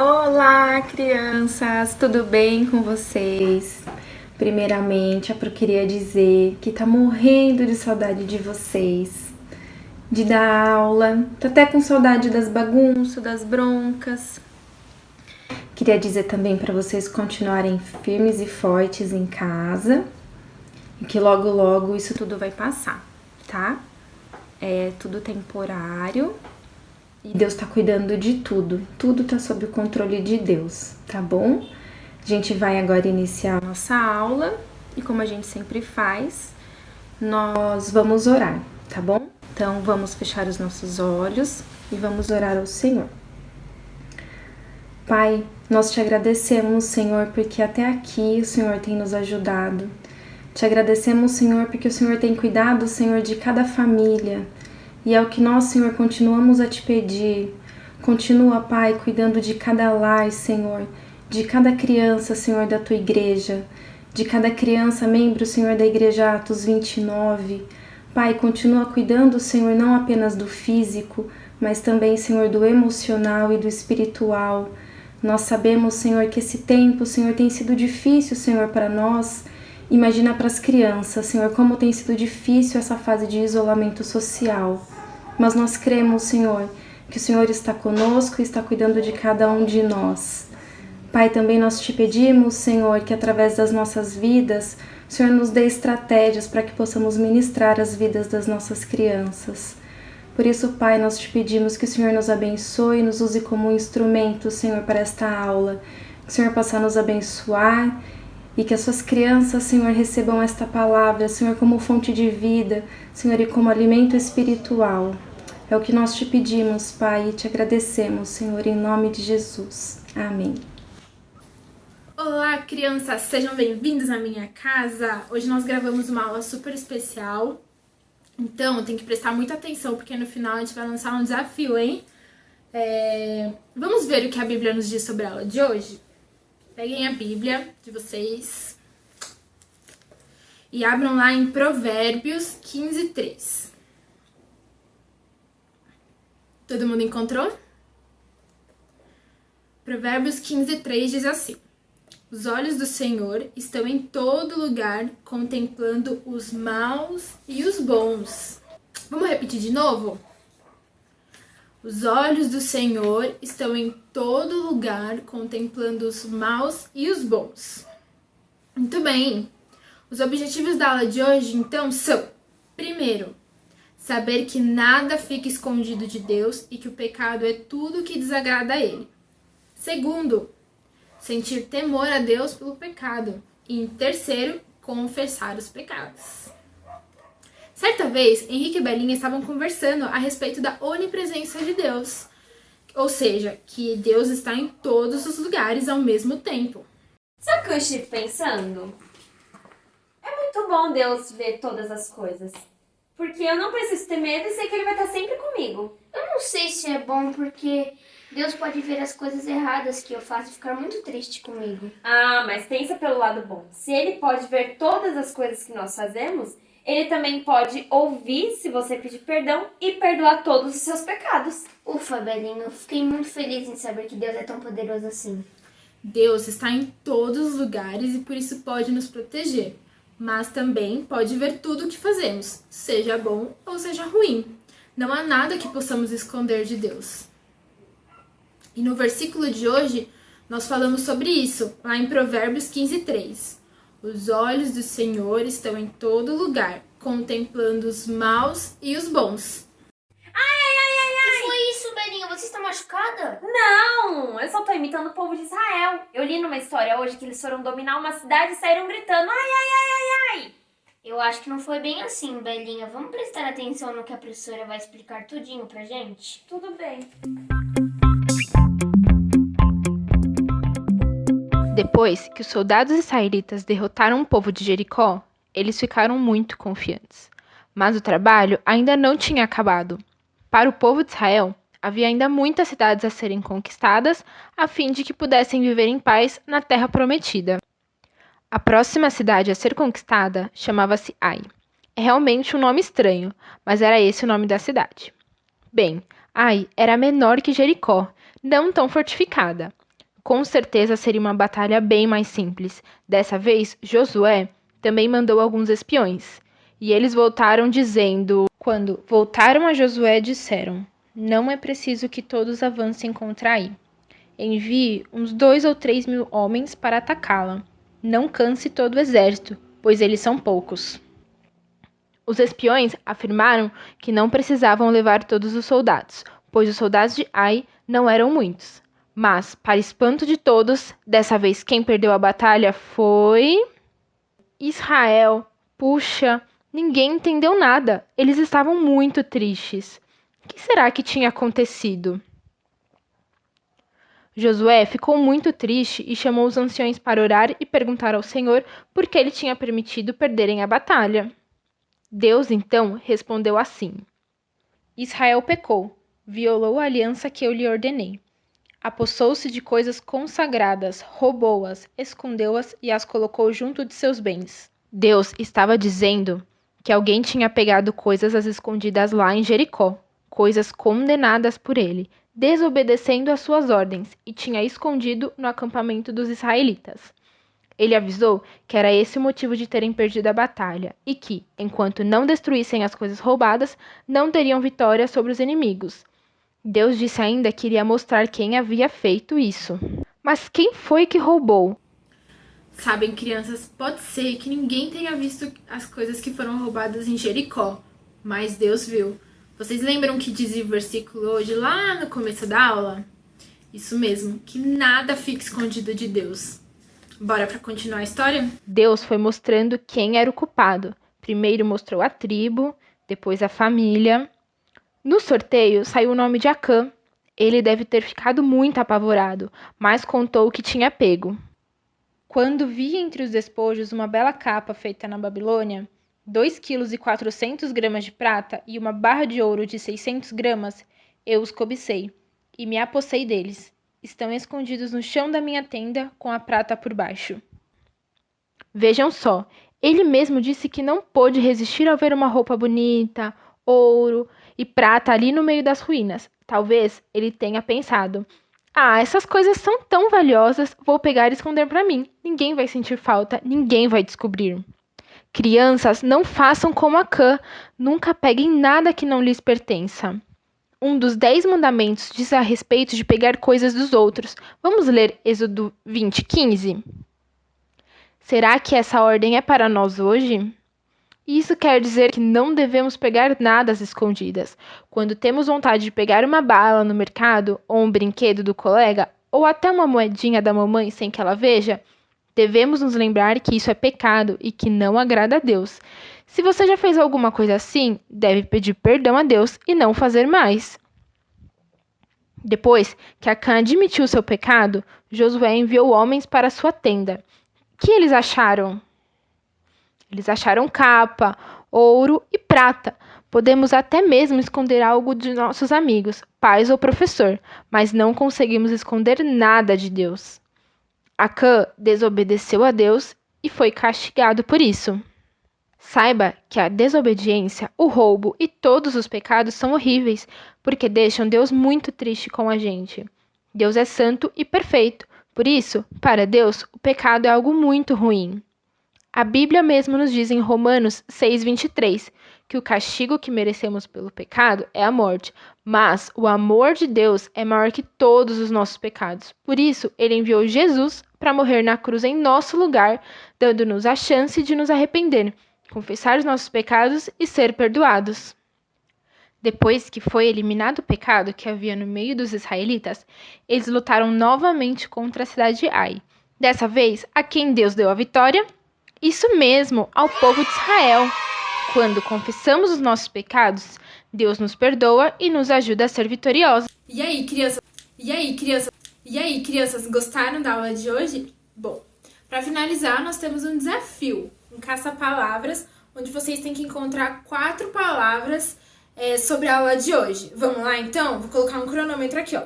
Olá, crianças! Tudo bem com vocês? Primeiramente, eu queria dizer que tá morrendo de saudade de vocês, de dar aula, tô até com saudade das bagunças, das broncas. Queria dizer também para vocês continuarem firmes e fortes em casa e que logo logo isso tudo vai passar, tá? É tudo temporário. E Deus tá cuidando de tudo. Tudo tá sob o controle de Deus, tá bom? A gente vai agora iniciar a nossa aula e como a gente sempre faz, nós vamos orar, tá bom? Então vamos fechar os nossos olhos e vamos orar ao Senhor. Pai, nós te agradecemos, Senhor, porque até aqui o Senhor tem nos ajudado. Te agradecemos, Senhor, porque o Senhor tem cuidado, Senhor, de cada família. E é o que nós, Senhor, continuamos a te pedir. Continua, Pai, cuidando de cada lar, Senhor, de cada criança, Senhor, da tua igreja, de cada criança, membro, Senhor, da igreja Atos 29. Pai, continua cuidando, Senhor, não apenas do físico, mas também, Senhor, do emocional e do espiritual. Nós sabemos, Senhor, que esse tempo, Senhor, tem sido difícil, Senhor, para nós. Imagina para as crianças, Senhor, como tem sido difícil essa fase de isolamento social. Mas nós cremos, Senhor, que o Senhor está conosco e está cuidando de cada um de nós. Pai, também nós te pedimos, Senhor, que através das nossas vidas, o Senhor nos dê estratégias para que possamos ministrar as vidas das nossas crianças. Por isso, Pai, nós te pedimos que o Senhor nos abençoe e nos use como instrumento, Senhor, para esta aula. Que o Senhor possa nos abençoar e que as suas crianças, Senhor, recebam esta palavra, Senhor, como fonte de vida, Senhor, e como alimento espiritual. É o que nós te pedimos, Pai, e te agradecemos, Senhor, em nome de Jesus. Amém. Olá, crianças! Sejam bem-vindos à minha casa! Hoje nós gravamos uma aula super especial, então tem que prestar muita atenção, porque no final a gente vai lançar um desafio, hein? Vamos ver o que a Bíblia nos diz sobre a aula de hoje? Peguem a Bíblia de vocês e abram lá em Provérbios 15:3. Todo mundo encontrou? Provérbios 15:3 diz assim: os olhos do Senhor estão em todo lugar, contemplando os maus e os bons. Vamos repetir de novo? Os olhos do Senhor estão em todo lugar, contemplando os maus e os bons. Muito bem. Os objetivos da aula de hoje, então, são: primeiro, saber que nada fica escondido de Deus e que o pecado é tudo que desagrada a Ele. Segundo, sentir temor a Deus pelo pecado. E, em terceiro, confessar os pecados. Certa vez, Henrique e Belinha estavam conversando a respeito da onipresença de Deus. Ou seja, que Deus está em todos os lugares ao mesmo tempo. Sabe o que eu estive pensando? É muito bom Deus ver todas as coisas. Porque eu não preciso ter medo e sei que Ele vai estar sempre comigo. Eu não sei se é bom porque Deus pode ver as coisas erradas que eu faço e ficar muito triste comigo. Ah, mas pensa pelo lado bom. Se Ele pode ver todas as coisas que nós fazemos, Ele também pode ouvir se você pedir perdão e perdoar todos os seus pecados. Ufa, Belinha, eu fiquei muito feliz em saber que Deus é tão poderoso assim. Deus está em todos os lugares e por isso pode nos proteger. Mas também pode ver tudo o que fazemos, seja bom ou seja ruim. Não há nada que possamos esconder de Deus. E no versículo de hoje, nós falamos sobre isso, lá em Provérbios 15:3. Os olhos do Senhor estão em todo lugar, contemplando os maus e os bons. O que foi isso, Belinha? Você está machucada? Não, eu só tô imitando o povo de Israel. Eu li numa história hoje que eles foram dominar uma cidade e saíram gritando: ai, ai, ai, ai, ai. Eu acho que não foi bem assim, Belinha. Vamos prestar atenção no que a professora vai explicar tudinho pra gente? Tudo bem. Depois que os soldados israelitas derrotaram o povo de Jericó, eles ficaram muito confiantes. Mas o trabalho ainda não tinha acabado. Para o povo de Israel, havia ainda muitas cidades a serem conquistadas a fim de que pudessem viver em paz na terra prometida. A próxima cidade a ser conquistada chamava-se Ai. É realmente um nome estranho, mas era esse o nome da cidade. Bem, Ai era menor que Jericó, não tão fortificada. Com certeza seria uma batalha bem mais simples. Dessa vez, Josué também mandou alguns espiões. E eles voltaram dizendo... Quando voltaram a Josué, disseram: não é preciso que todos avancem contra Ai. Envie uns 2 ou 3 mil homens para atacá-la. Não canse todo o exército, pois eles são poucos. Os espiões afirmaram que não precisavam levar todos os soldados, pois os soldados de Ai não eram muitos. Mas, para espanto de todos, dessa vez quem perdeu a batalha foi... Israel. Puxa, ninguém entendeu nada. Eles estavam muito tristes. O que será que tinha acontecido? Josué ficou muito triste e chamou os anciões para orar e perguntar ao Senhor por que ele tinha permitido perderem a batalha. Deus, então, respondeu assim: Israel pecou, violou a aliança que eu lhe ordenei. Apossou-se de coisas consagradas, roubou-as, escondeu-as e as colocou junto de seus bens. Deus estava dizendo que alguém tinha pegado coisas às escondidas lá em Jericó, coisas condenadas por ele, desobedecendo às suas ordens, e tinha escondido no acampamento dos israelitas. Ele avisou que era esse o motivo de terem perdido a batalha, e que, enquanto não destruíssem as coisas roubadas, não teriam vitória sobre os inimigos. Deus disse ainda que iria mostrar quem havia feito isso. Mas quem foi que roubou? Sabem, crianças, pode ser que ninguém tenha visto as coisas que foram roubadas em Jericó, mas Deus viu. Vocês lembram que dizia o versículo hoje, lá no começo da aula? Isso mesmo, que nada fica escondido de Deus. Bora para continuar a história? Deus foi mostrando quem era o culpado. Primeiro mostrou a tribo, depois a família. No sorteio saiu o nome de Acã. Ele deve ter ficado muito apavorado, mas contou o que tinha pego. Quando vi entre os despojos uma bela capa feita na Babilônia, 2,4 kg de prata e uma barra de ouro de 600 gramas, eu os cobicei e me apossei deles. Estão escondidos no chão da minha tenda com a prata por baixo. Vejam só, ele mesmo disse que não pôde resistir ao ver uma roupa bonita, ouro e prata ali no meio das ruínas. Talvez ele tenha pensado: essas coisas são tão valiosas, vou pegar e esconder para mim. Ninguém vai sentir falta, ninguém vai descobrir. Crianças, não façam como Acã, nunca peguem nada que não lhes pertença. Um dos 10 mandamentos diz a respeito de pegar coisas dos outros. Vamos ler Êxodo 20:15? Será que essa ordem é para nós hoje? Isso quer dizer que não devemos pegar nada às escondidas. Quando temos vontade de pegar uma bala no mercado, ou um brinquedo do colega, ou até uma moedinha da mamãe sem que ela veja, devemos nos lembrar que isso é pecado e que não agrada a Deus. Se você já fez alguma coisa assim, deve pedir perdão a Deus e não fazer mais. Depois que Acã admitiu seu pecado, Josué enviou homens para sua tenda. O que eles acharam? Eles acharam capa, ouro e prata. Podemos até mesmo esconder algo de nossos amigos, pais ou professor, mas não conseguimos esconder nada de Deus. Acã desobedeceu a Deus e foi castigado por isso. Saiba que a desobediência, o roubo e todos os pecados são horríveis, porque deixam Deus muito triste com a gente. Deus é santo e perfeito, por isso, para Deus, o pecado é algo muito ruim. A Bíblia mesmo nos diz em Romanos 6:23 que o castigo que merecemos pelo pecado é a morte, mas o amor de Deus é maior que todos os nossos pecados. Por isso, ele enviou Jesus para morrer na cruz em nosso lugar, dando-nos a chance de nos arrepender, confessar os nossos pecados e ser perdoados. Depois que foi eliminado o pecado que havia no meio dos israelitas, eles lutaram novamente contra a cidade de Ai. Dessa vez, a quem Deus deu a vitória? Isso mesmo, ao povo de Israel. Quando confessamos os nossos pecados, Deus nos perdoa e nos ajuda a ser vitoriosos. E aí, crianças, gostaram da aula de hoje? Bom, para finalizar, nós temos um desafio, um caça-palavras, onde vocês têm que encontrar 4 palavras sobre a aula de hoje. Vamos lá, então? Vou colocar um cronômetro aqui, ó.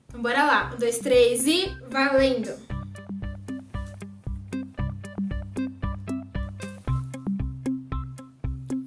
Então, bora lá. 1, 2, 3 e valendo!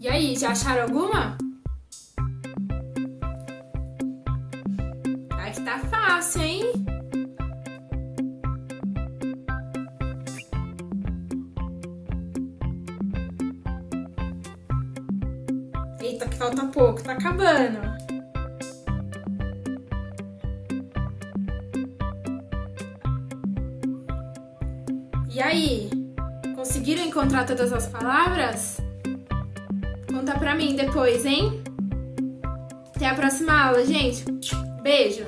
E aí, já acharam alguma? Vai que tá fácil, hein? Eita, que falta pouco, tá acabando. E aí? Conseguiram encontrar todas as palavras? Conta pra mim depois, hein? Até a próxima aula, gente. Beijo!